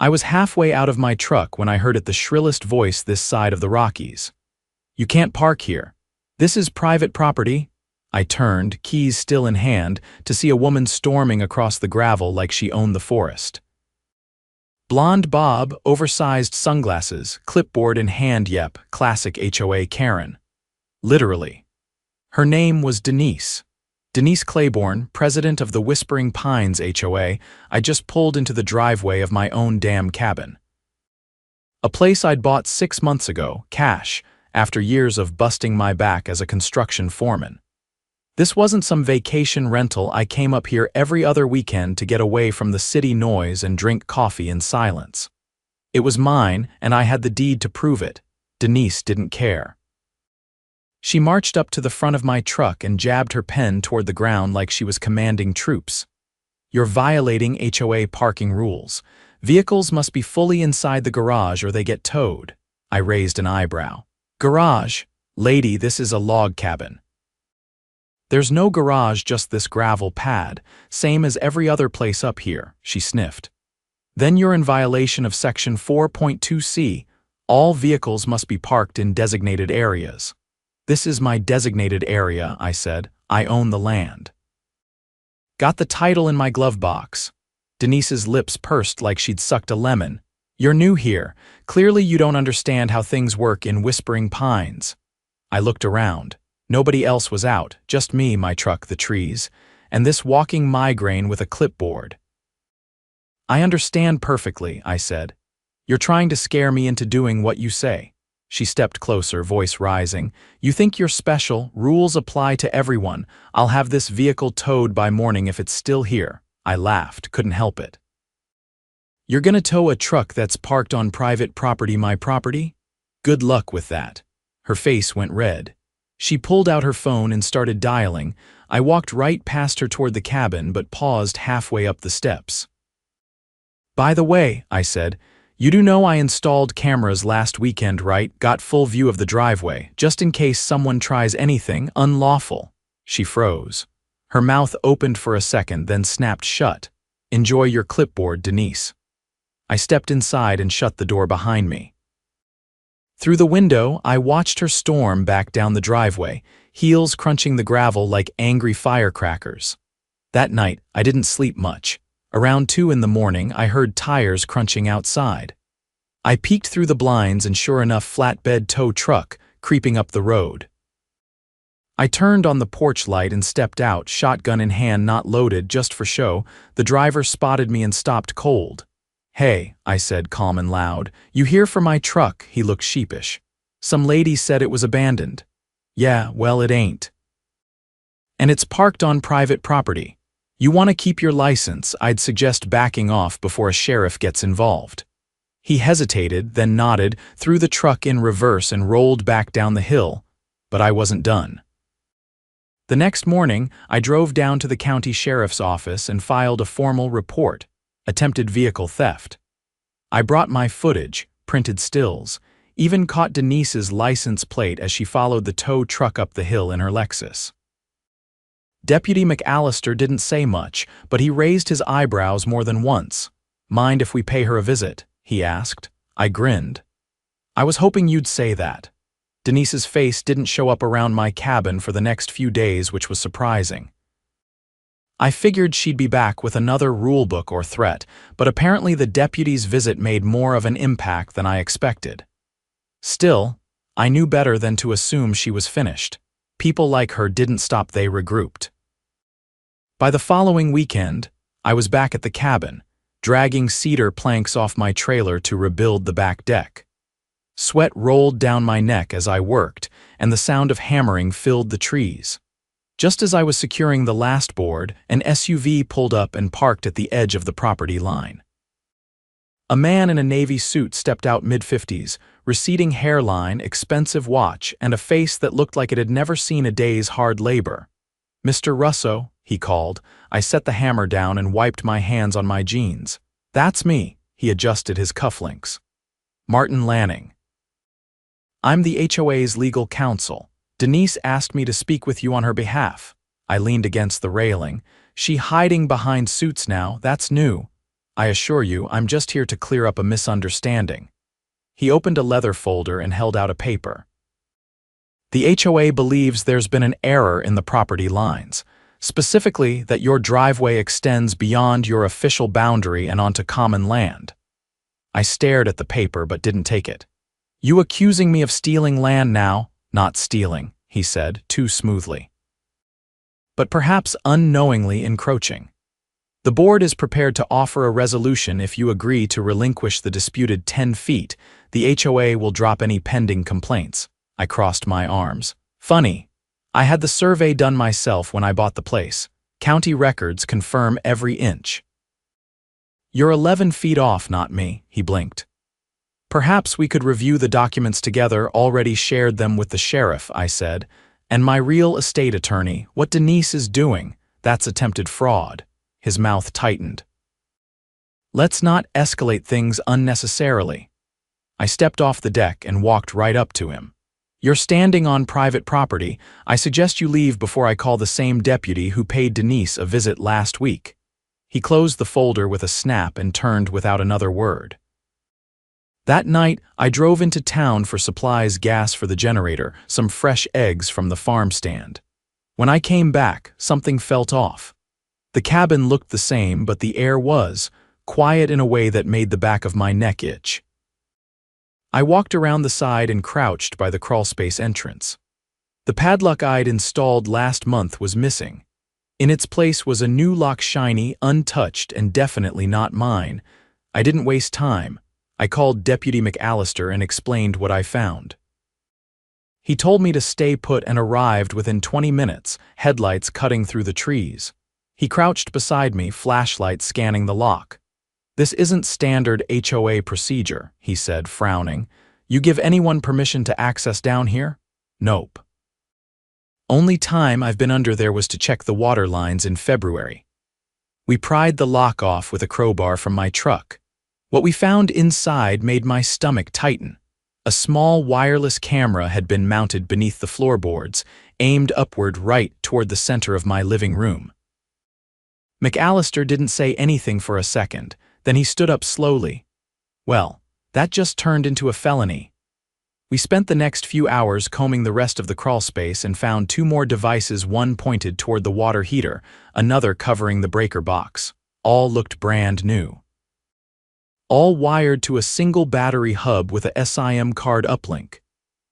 I was halfway out of my truck when I heard it the shrillest voice this side of the Rockies. "You can't park here. This is private property." I turned, keys still in hand, to see a woman storming across the gravel like she owned the forest. Blonde bob, oversized sunglasses, clipboard in hand. Yep, classic HOA Karen. Literally. Her name was Denise. Denise Claiborne, president of the Whispering Pines HOA. I just pulled into the driveway of my own damn cabin. A place I'd bought 6 months ago, cash, after years of busting my back as a construction foreman. This wasn't some vacation rental. I came up here every other weekend to get away from the city noise and drink coffee in silence. It was mine, and I had the deed to prove it. Denise didn't care. She marched up to the front of my truck and jabbed her pen toward the ground like she was commanding troops. "You're violating HOA parking rules. Vehicles must be fully inside the garage or they get towed." I raised an eyebrow. "Garage? Lady, this is a log cabin." "There's no garage, just this gravel pad, same as every other place up here," she sniffed. "Then you're in violation of Section 4.2c. All vehicles must be parked in designated areas." "This is my designated area," I said. "I own the land." "Got the title in my glove box." Denise's lips pursed like she'd sucked a lemon. "You're new here. Clearly you don't understand how things work in Whispering Pines." I looked around. Nobody else was out, just me, my truck, the trees, and this walking migraine with a clipboard. "I understand perfectly," I said. "You're trying to scare me into doing what you say." She stepped closer, voice rising. "You think you're special, rules apply to everyone. I'll have this vehicle towed by morning if it's still here." I laughed, couldn't help it. "You're gonna tow a truck that's parked on private property, my property? Good luck with that." Her face went red. She pulled out her phone and started dialing. I walked right past her toward the cabin but paused halfway up the steps. "By the way," I said, "you do know I installed cameras last weekend, right? Got full view of the driveway, just in case someone tries anything unlawful." She froze. Her mouth opened for a second, then snapped shut. "Enjoy your clipboard, Denise." I stepped inside and shut the door behind me. Through the window, I watched her storm back down the driveway, heels crunching the gravel like angry firecrackers. That night, I didn't sleep much. Around 2 in the morning, I heard tires crunching outside. I peeked through the blinds and sure enough, flatbed tow truck creeping up the road. I turned on the porch light and stepped out, shotgun in hand, not loaded, just for show. The driver spotted me and stopped cold. "Hey," I said, calm and loud. "You here for my truck?" He looked sheepish. "Some lady said it was abandoned." "Yeah, well, it ain't. And it's parked on private property. You want to keep your license, I'd suggest backing off before a sheriff gets involved." He hesitated, then nodded, threw the truck in reverse and rolled back down the hill. But I wasn't done. The next morning, I drove down to the county sheriff's office and filed a formal report. Attempted vehicle theft. I brought my footage, printed stills, even caught Denise's license plate as she followed the tow truck up the hill in her Lexus. Deputy McAllister didn't say much, but he raised his eyebrows more than once. "Mind if we pay her a visit?" he asked. I grinned. "I was hoping you'd say that." Denise's face didn't show up around my cabin for the next few days, which was surprising. I figured she'd be back with another rulebook or threat, but apparently the deputy's visit made more of an impact than I expected. Still, I knew better than to assume she was finished. People like her didn't stop, they regrouped. By the following weekend, I was back at the cabin, dragging cedar planks off my trailer to rebuild the back deck. Sweat rolled down my neck as I worked, and the sound of hammering filled the trees. Just as I was securing the last board, an SUV pulled up and parked at the edge of the property line. A man in a navy suit stepped out, mid-50s, receding hairline, expensive watch, and a face that looked like it had never seen a day's hard labor. "Mr. Russo," he called. I set the hammer down and wiped my hands on my jeans. "That's me," he adjusted his cufflinks. "Martin Lanning. I'm the HOA's legal counsel. Denise asked me to speak with you on her behalf." I leaned against the railing. "She hiding behind suits now, that's new." I assure you, I'm just here to clear up a misunderstanding. He opened a leather folder and held out a paper. The HOA believes there's been an error in the property lines, specifically that your driveway extends beyond your official boundary and onto common land. I stared at the paper but didn't take it. You accusing me of stealing land now? Not stealing, he said, too smoothly. But perhaps unknowingly encroaching. The board is prepared to offer a resolution if you agree to relinquish the disputed 10 feet. The HOA will drop any pending complaints. I crossed my arms. Funny. I had the survey done myself when I bought the place. County records confirm every inch. You're 11 feet off, not me, he blinked. Perhaps we could review the documents together, already shared them with the sheriff, I said. And my real estate attorney, what Denise is doing, that's attempted fraud. His mouth tightened. Let's not escalate things unnecessarily. I stepped off the deck and walked right up to him. You're standing on private property. I suggest you leave before I call the same deputy who paid Denise a visit last week. He closed the folder with a snap and turned without another word. That night, I drove into town for supplies, gas for the generator, some fresh eggs from the farm stand. When I came back, something felt off. The cabin looked the same, but the air was quiet in a way that made the back of my neck itch. I walked around the side and crouched by the crawlspace entrance. The padlock I'd installed last month was missing. In its place was a new lock, shiny, untouched, and definitely not mine. I didn't waste time. I called Deputy McAllister and explained what I found. He told me to stay put and arrived within 20 minutes, headlights cutting through the trees. He crouched beside me, flashlight scanning the lock. This isn't standard HOA procedure, he said, frowning. You give anyone permission to access down here? Nope. Only time I've been under there was to check the water lines in February. We pried the lock off with a crowbar from my truck. What we found inside made my stomach tighten. A small wireless camera had been mounted beneath the floorboards, aimed upward right toward the center of my living room. McAllister didn't say anything for a second, then he stood up slowly. Well, that just turned into a felony. We spent the next few hours combing the rest of the crawlspace and found 2 more devices, one pointed toward the water heater, another covering the breaker box. All looked brand new. All wired to a single battery hub with a SIM card uplink.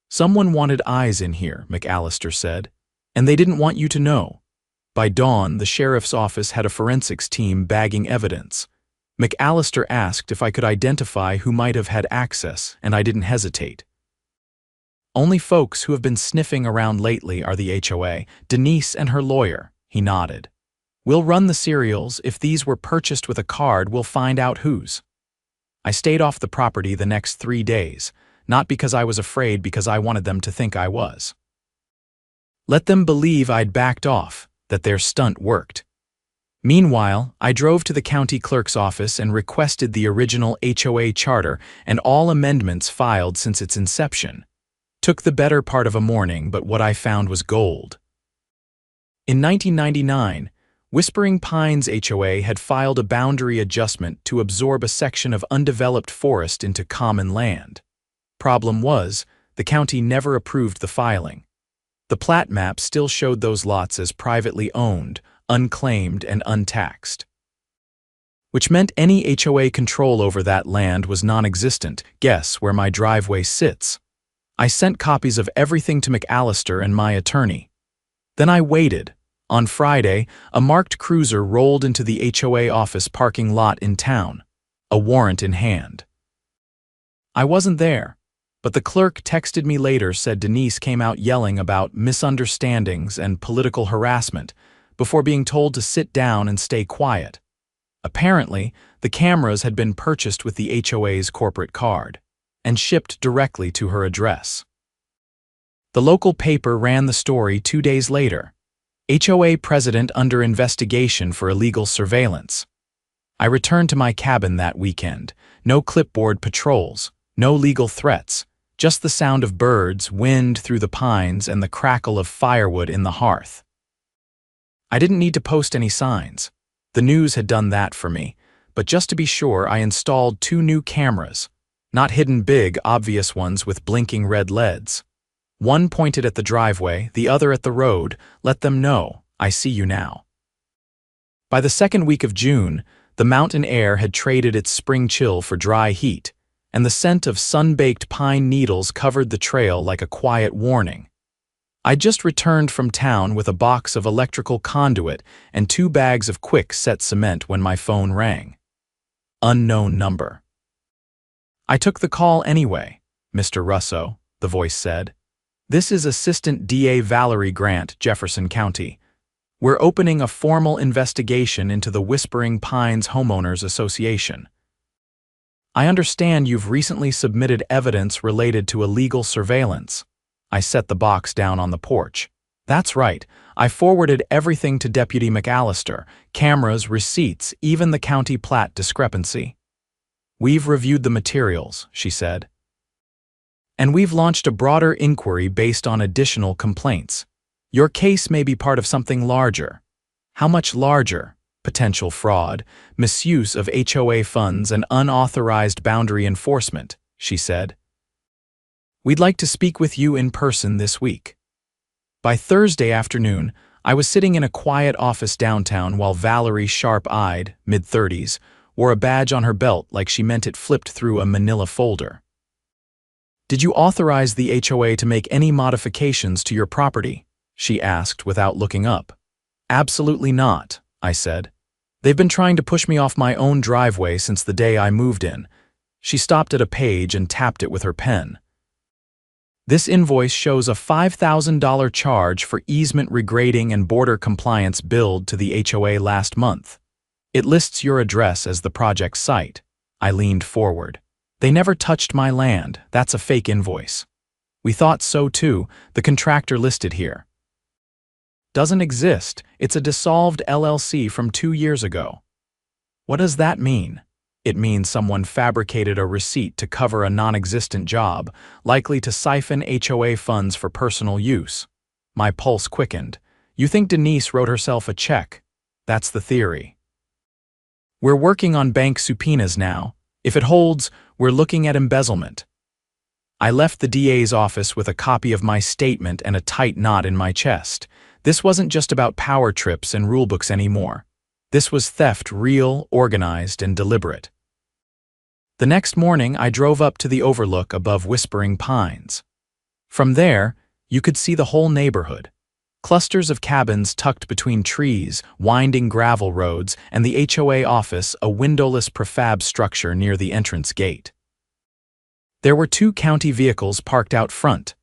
Someone wanted eyes in here, McAllister said, and they didn't want you to know. By dawn, the sheriff's office had a forensics team bagging evidence. McAllister asked if I could identify who might have had access, and I didn't hesitate. Only folks who have been sniffing around lately are the HOA, Denise and her lawyer, he nodded. We'll run the serials. If these were purchased with a card, we'll find out whose. I stayed off the property the next 3 days, not because I was afraid, because I wanted them to think I was. Let them believe I'd backed off, that their stunt worked. Meanwhile, I drove to the county clerk's office and requested the original HOA charter and all amendments filed since its inception. Took the better part of a morning, but what I found was gold. In 1999, Whispering Pines HOA had filed a boundary adjustment to absorb a section of undeveloped forest into common land. Problem was, the county never approved the filing. The plat map still showed those lots as privately owned, unclaimed, and untaxed. Which meant any HOA control over that land was non-existent. Guess where my driveway sits? I sent copies of everything to McAllister and my attorney. Then I waited. On Friday, a marked cruiser rolled into the HOA office parking lot in town, a warrant in hand. I wasn't there, but the clerk texted me later, said Denise came out yelling about misunderstandings and political harassment before being told to sit down and stay quiet. Apparently, the cameras had been purchased with the HOA's corporate card and shipped directly to her address. The local paper ran the story 2 days later. HOA president under investigation for illegal surveillance. I returned to my cabin that weekend. No clipboard patrols, no legal threats, just the sound of birds, wind through the pines, and the crackle of firewood in the hearth. I didn't need to post any signs. The news had done that for me, but just to be sure, I installed 2 new cameras, not hidden big, obvious ones with blinking red LEDs. One pointed at the driveway, the other at the road. Let them know, I see you now. By the second week of June, the mountain air had traded its spring chill for dry heat, and the scent of sun-baked pine needles covered the trail like a quiet warning. I just returned from town with a box of electrical conduit and 2 bags of quick-set cement when my phone rang. Unknown number. I took the call anyway, Mr. Russo, the voice said. This is Assistant DA Valerie Grant, Jefferson County. We're opening a formal investigation into the Whispering Pines Homeowners Association. I understand you've recently submitted evidence related to illegal surveillance. I set the box down on the porch. That's right, I forwarded everything to Deputy McAllister, cameras, receipts, even the county plat discrepancy. We've reviewed the materials, she said. And we've launched a broader inquiry based on additional complaints. Your case may be part of something larger. How much larger? Potential fraud, misuse of HOA funds, and unauthorized boundary enforcement, she said. We'd like to speak with you in person this week. By Thursday afternoon, I was sitting in a quiet office downtown while Valerie, sharp-eyed, mid-30s, wore a badge on her belt like she meant it flipped through a manila folder. Did you authorize the HOA to make any modifications to your property? She asked without looking up. Absolutely not, I said. They've been trying to push me off my own driveway since the day I moved in. She stopped at a page and tapped it with her pen. This invoice shows a $5,000 charge for easement regrading and border compliance billed to the HOA last month. It lists your address as the project site. I leaned forward. They never touched my land. That's a fake invoice. We thought so too. The contractor listed here doesn't exist. It's a dissolved LLC from 2 years ago. What does that mean? It means someone fabricated a receipt to cover a non-existent job, likely to siphon HOA funds for personal use. My pulse quickened. You think Denise wrote herself a check? That's the theory. We're working on bank subpoenas now. If it holds, we're looking at embezzlement. I left the DA's office with a copy of my statement and a tight knot in my chest. This wasn't just about power trips and rulebooks anymore. This was theft, real, organized, and deliberate. The next morning, I drove up to the overlook above Whispering Pines. From there, you could see the whole neighborhood. Clusters of cabins tucked between trees, winding gravel roads, and the HOA office, a windowless prefab structure near the entrance gate. There were 2 county vehicles parked out front.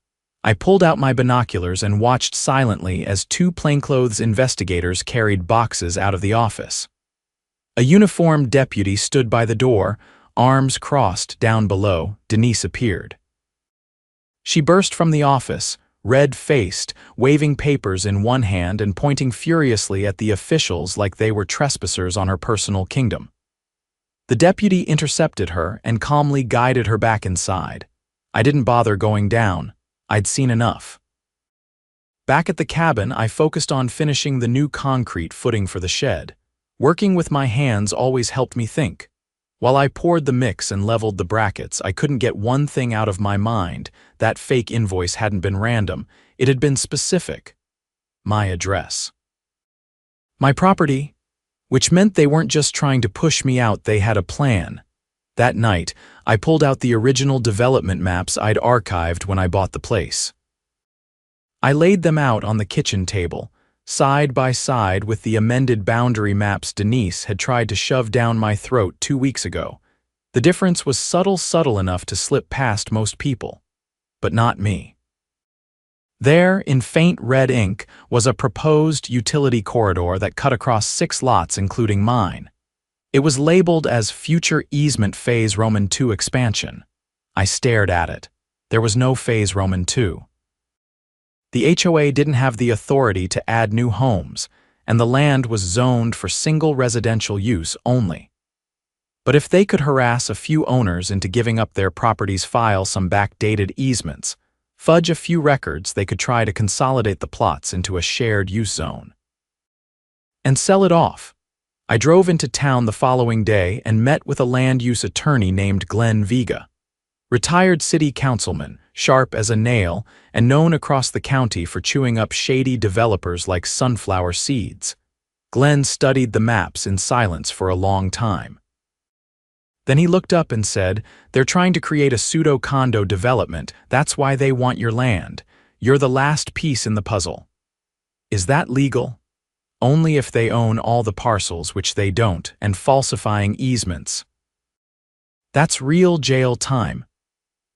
I pulled out my binoculars and watched silently as 2 plainclothes investigators carried boxes out of the office. A uniformed deputy stood by the door, arms crossed down below. Denise appeared. She burst from the office, red-faced, waving papers in one hand and pointing furiously at the officials like they were trespassers on her personal kingdom. The deputy intercepted her and calmly guided her back inside. I didn't bother going down. I'd seen enough. Back at the cabin, I focused on finishing the new concrete footing for the shed. Working with my hands always helped me think. While I poured the mix and leveled the brackets, I couldn't get one thing out of my mind. That fake invoice hadn't been random. It had been specific. My address. My property, which meant they weren't just trying to push me out, they had a plan. That night, I pulled out the original development maps I'd archived when I bought the place. I laid them out on the kitchen table, side by side with the amended boundary maps Denise had tried to shove down my throat 2 weeks ago. The difference was subtle enough to slip past most people, but not me. There, in faint red ink, was a proposed utility corridor that cut across 6 lots, including mine. It was labeled as Future Easement Phase Roman II Expansion. I stared at it. There was no Phase Roman II. The HOA didn't have the authority to add new homes, and the land was zoned for single residential use only. But if they could harass a few owners into giving up their property's file some backdated easements, fudge a few records, they could try to consolidate the plots into a shared use zone. And sell it off. I drove into town the following day and met with a land use attorney named Glenn Vega. Retired city councilman, sharp as a nail, and known across the county for chewing up shady developers like sunflower seeds. Glenn studied the maps in silence for a long time. Then he looked up and said, "They're trying to create a pseudo-condo development. That's why they want your land. You're the last piece in the puzzle." Is that legal? Only if they own all the parcels, which they don't, and falsifying easements. That's real jail time.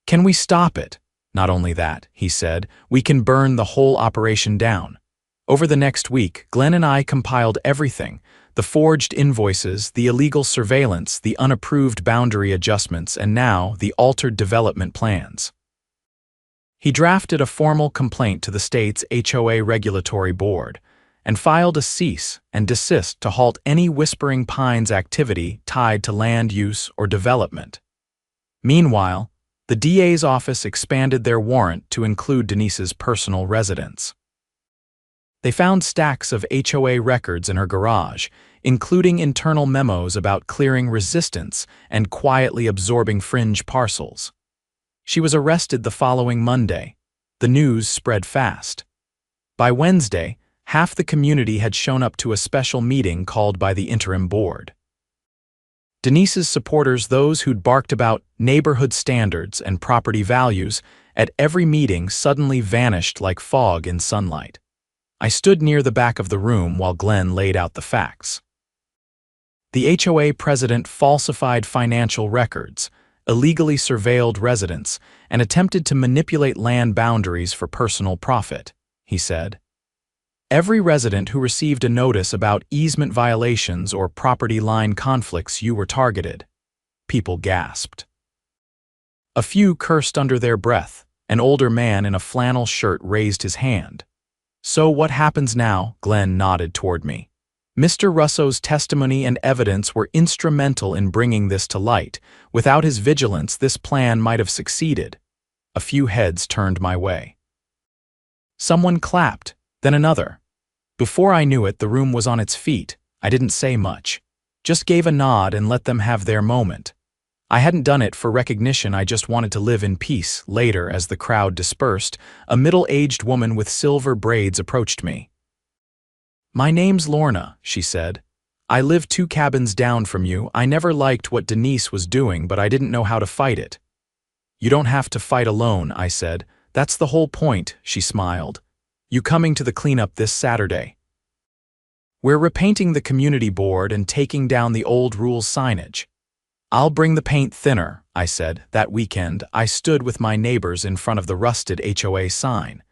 Can we stop it? Not only that, he said, we can burn the whole operation down. Over the next week, Glenn and I compiled everything: the forged invoices, the illegal surveillance, the unapproved boundary adjustments, and now the altered development plans. He drafted a formal complaint to the state's HOA regulatory board and filed a cease and desist to halt any Whispering Pines activity tied to land use or development. Meanwhile, the DA's office expanded their warrant to include Denise's personal residence. They found stacks of HOA records in her garage, including internal memos about clearing resistance and quietly absorbing fringe parcels. She was arrested the following Monday. The news spread fast. By Wednesday, half the community had shown up to a special meeting called by the interim board. Denise's supporters, those who'd barked about neighborhood standards and property values, at every meeting suddenly vanished like fog in sunlight. I stood near the back of the room while Glenn laid out the facts. The HOA president falsified financial records, illegally surveilled residents, and attempted to manipulate land boundaries for personal profit, he said. Every resident who received a notice about easement violations or property line conflicts, you were targeted. People gasped. A few cursed under their breath. An older man in a flannel shirt raised his hand. "So what happens now?" Glenn nodded toward me. Mr. Russo's testimony and evidence were instrumental in bringing this to light. Without his vigilance, this plan might have succeeded. A few heads turned my way. Someone clapped, then another. Before I knew it, the room was on its feet. I didn't say much. Just gave a nod and let them have their moment. I hadn't done it for recognition, I just wanted to live in peace. Later, as the crowd dispersed, a middle-aged woman with silver braids approached me. "My name's Lorna," she said. "I live 2 cabins down from you. I never liked what Denise was doing, but I didn't know how to fight it." "You don't have to fight alone," I said. "That's the whole point," she smiled. "You coming to the cleanup this Saturday?" "We're repainting the community board and taking down the old rules signage." "I'll bring the paint thinner," I said. That weekend, I stood with my neighbors in front of the rusted HOA sign.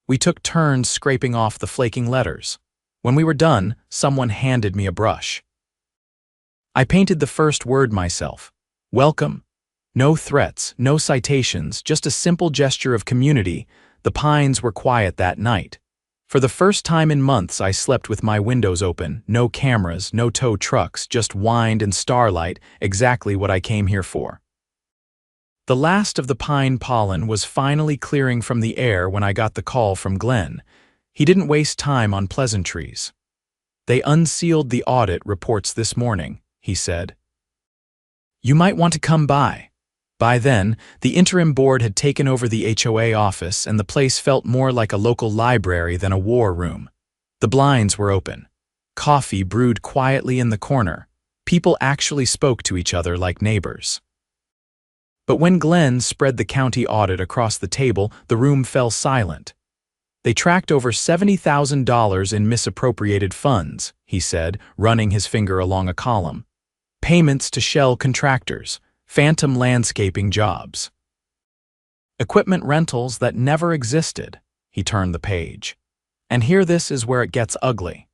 We took turns scraping off the flaking letters. When we were done, someone handed me a brush. I painted the first word myself. Welcome. No threats, no citations, just a simple gesture of community. The pines were quiet that night. For the first time in months, I slept with my windows open, no cameras, no tow trucks, just wind and starlight, exactly what I came here for. The last of the pine pollen was finally clearing from the air when I got the call from Glenn. He didn't waste time on pleasantries. "They unsealed the audit reports this morning," he said. "You might want to come by." By then, the interim board had taken over the HOA office, and the place felt more like a local library than a war room. The blinds were open. Coffee brewed quietly in the corner. People actually spoke to each other like neighbors. But when Glenn spread the county audit across the table, the room fell silent. "They tracked over $70,000 in misappropriated funds," he said, running his finger along a column. "Payments to shell contractors. Phantom landscaping jobs. Equipment rentals that never existed." He turned the page. "And here, this is where it gets ugly.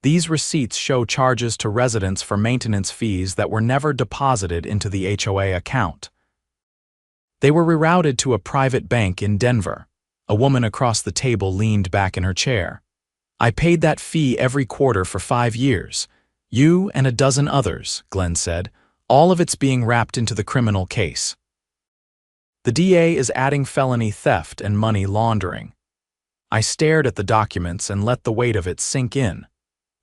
These receipts show charges to residents for maintenance fees that were never deposited into the HOA account. They were rerouted to a private bank in Denver." A woman across the table leaned back in her chair. "I paid that fee every quarter for 5 years. You and a dozen others," Glenn said. "All of it's being wrapped into the criminal case. The DA is adding felony theft and money laundering." I stared at the documents and let the weight of it sink in.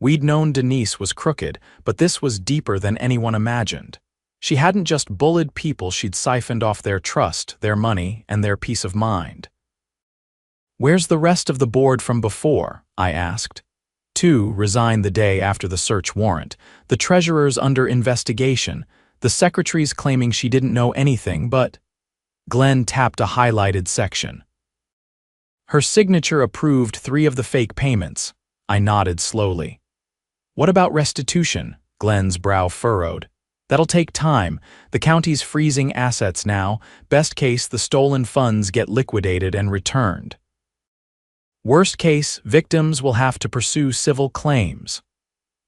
We'd known Denise was crooked, but this was deeper than anyone imagined. She hadn't just bullied people, she'd siphoned off their trust, their money, and their peace of mind. "Where's the rest of the board from before?" I asked. Two resigned the day after the search warrant, the treasurer's under investigation, the secretary's claiming she didn't know anything, but Glenn tapped a highlighted section. Her signature approved 3 of the fake payments. I nodded slowly. "What about restitution?" Glenn's brow furrowed. "That'll take time. The county's freezing assets now. Best case, the stolen funds get liquidated and returned. Worst case, victims will have to pursue civil claims."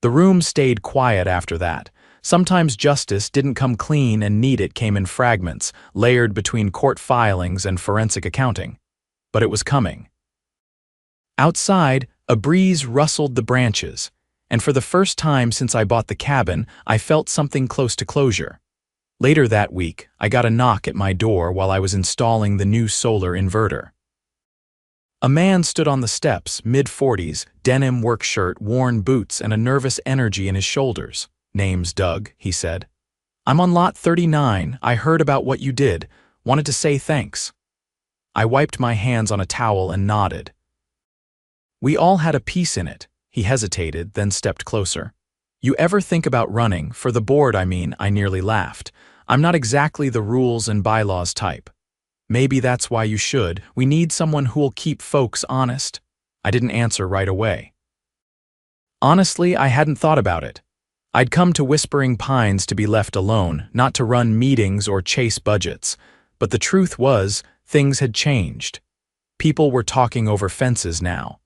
The room stayed quiet after that. Sometimes justice didn't come clean and neat, it came in fragments, layered between court filings and forensic accounting. But it was coming. Outside, a breeze rustled the branches, and for the first time since I bought the cabin, I felt something close to closure. Later that week, I got a knock at my door while I was installing the new solar inverter. A man stood on the steps, mid-40s, denim work shirt, worn boots, and a nervous energy in his shoulders. "Name's Doug," he said. "I'm on lot 39. I heard about what you did. Wanted to say thanks." I wiped my hands on a towel and nodded. "We all had a piece in it." He hesitated, then stepped closer. "You ever think about running? For the board, I mean," I nearly laughed. "I'm not exactly the rules and bylaws type." "Maybe that's why you should. We need someone who'll keep folks honest." I didn't answer right away. Honestly, I hadn't thought about it. I'd come to Whispering Pines to be left alone, not to run meetings or chase budgets. But the truth was, things had changed. People were talking over fences now.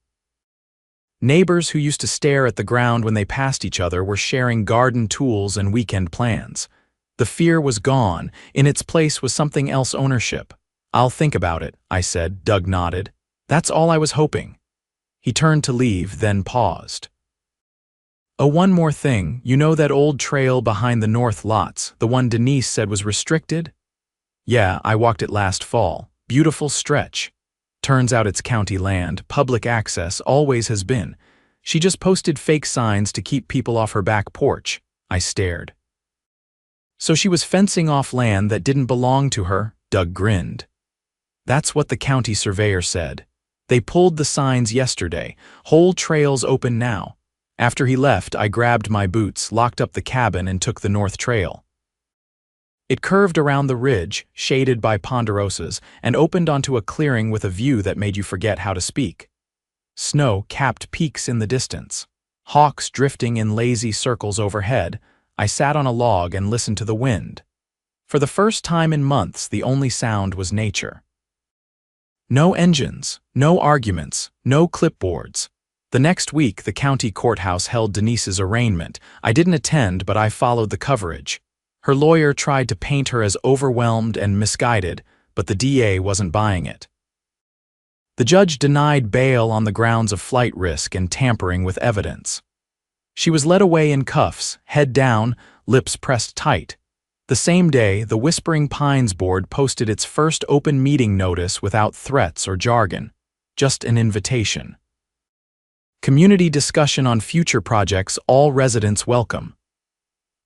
Neighbors who used to stare at the ground when they passed each other were sharing garden tools and weekend plans. The fear was gone. In its place was something else: ownership. "I'll think about it," I said. Doug nodded. "That's all I was hoping." He turned to leave, then paused. "Oh, one more thing. You know that old trail behind the north lots, the one Denise said was restricted?" "Yeah, I walked it last fall. Beautiful stretch. Turns out it's county land, public access, always has been. She just posted fake signs to keep people off her back porch." I stared. "So she was fencing off land that didn't belong to her?" Doug grinned. "That's what the county surveyor said. They pulled the signs yesterday. Whole trail's open now." After he left, I grabbed my boots, locked up the cabin, and took the north trail. It curved around the ridge, shaded by ponderosas, and opened onto a clearing with a view that made you forget how to speak. Snow capped peaks in the distance. Hawks drifting in lazy circles overhead. I sat on a log and listened to the wind. For the first time in months, the only sound was nature. No engines, no arguments, no clipboards. The next week, the county courthouse held Denise's arraignment. I didn't attend, but I followed the coverage. Her lawyer tried to paint her as overwhelmed and misguided, but the DA wasn't buying it. The judge denied bail on the grounds of flight risk and tampering with evidence. She was led away in cuffs, head down, lips pressed tight. The same day, the Whispering Pines board posted its first open meeting notice without threats or jargon, just an invitation. Community discussion on future projects, all residents welcome.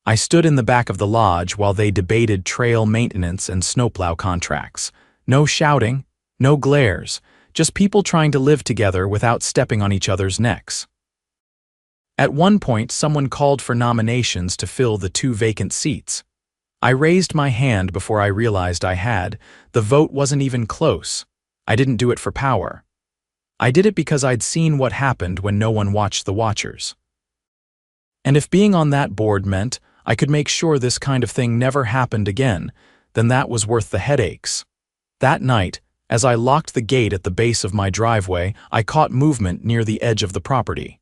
I stood in the back of the lodge while they debated trail maintenance and snowplow contracts. No shouting, no glares, just people trying to live together without stepping on each other's necks. At one point, someone called for nominations to fill the 2 vacant seats. I raised my hand before I realized I had. The vote wasn't even close. I didn't do it for power. I did it because I'd seen what happened when no one watched the watchers. And if being on that board meant I could make sure this kind of thing never happened again, then that was worth the headaches. That night, as I locked the gate at the base of my driveway, I caught movement near the edge of the property.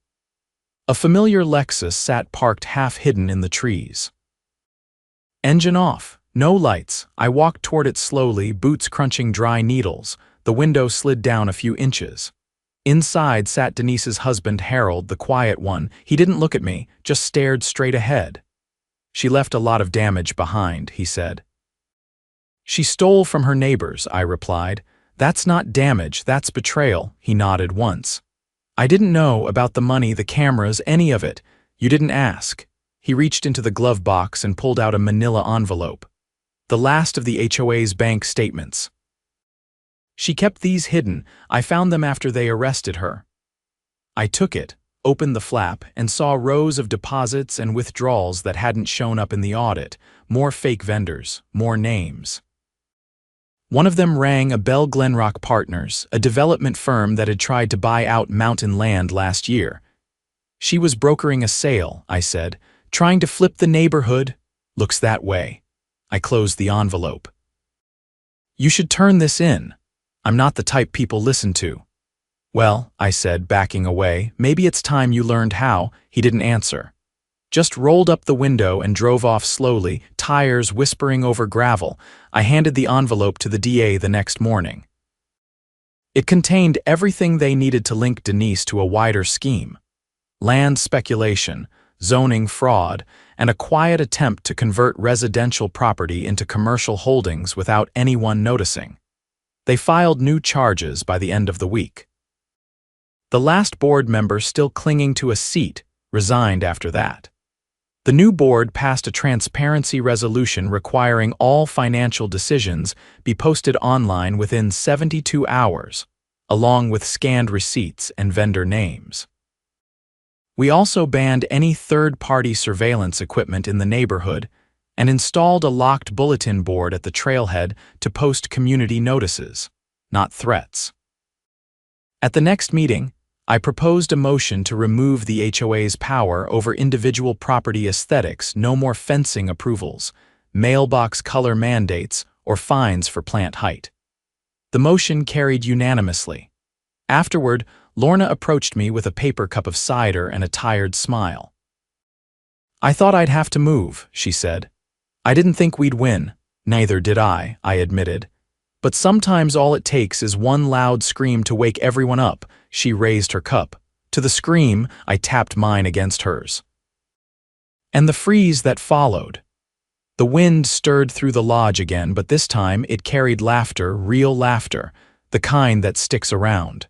A familiar Lexus sat parked half-hidden in the trees. Engine off, no lights. I walked toward it slowly, boots crunching dry needles. The window slid down a few inches. Inside sat Denise's husband, Harold, the quiet one. He didn't look at me, just stared straight ahead. "She left a lot of damage behind," he said. "She stole from her neighbors," I replied. "That's not damage, that's betrayal," he nodded once. I didn't know about the money, the cameras, any of it. You didn't ask. He reached into the glove box and pulled out a manila envelope. The last of the HOA's bank statements. She kept these hidden. I found them after they arrested her. I took it, opened the flap, and saw rows of deposits and withdrawals that hadn't shown up in the audit. More fake vendors, more names. One of them rang a bell. Glenrock Partners, a development firm that had tried to buy out Mountain Land last year. She was brokering a sale, I said, trying to flip the neighborhood. Looks that way. I closed the envelope. You should turn this in. I'm not the type people listen to. Well, I said, backing away, maybe it's time you learned how. He didn't answer. Just rolled up the window and drove off slowly, tires whispering over gravel. I handed the envelope to the DA the next morning. It contained everything they needed to link Denise to a wider scheme. Land speculation, zoning fraud, and a quiet attempt to convert residential property into commercial holdings without anyone noticing. They filed new charges by the end of the week. The last board member, still clinging to a seat, resigned after that. The new board passed a transparency resolution requiring all financial decisions be posted online within 72 hours, along with scanned receipts and vendor names. We also banned any third-party surveillance equipment in the neighborhood and installed a locked bulletin board at the trailhead to post community notices, not threats. At the next meeting, I proposed a motion to remove the HOA's power over individual property aesthetics. No more fencing approvals, mailbox color mandates, or fines for plant height. The motion carried unanimously. Afterward, Lorna approached me with a paper cup of cider and a tired smile. I thought I'd have to move, she said. I didn't think we'd win. Neither did I admitted. But sometimes all it takes is one loud scream to wake everyone up. She raised her cup. To the scream, I tapped mine against hers. And the freeze that followed. The wind stirred through the lodge again, but this time it carried laughter, real laughter, the kind that sticks around.